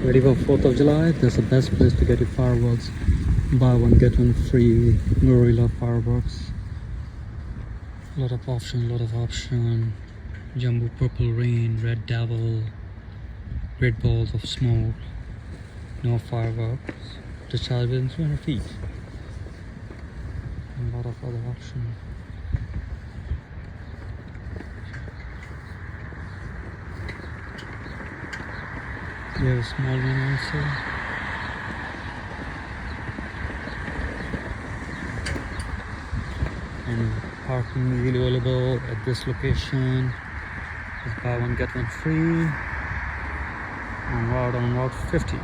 Ready for 4th of July? That's the best place to get your fireworks. Buy one, get one free. Gorilla fireworks. Lot of option. Jumbo purple rain, red devil, red balls of smoke. No fireworks. Discharge within 200 feet. A lot of other options. We have a small one also. And parking easily available at this location. Just buy one get one free. On Route 50.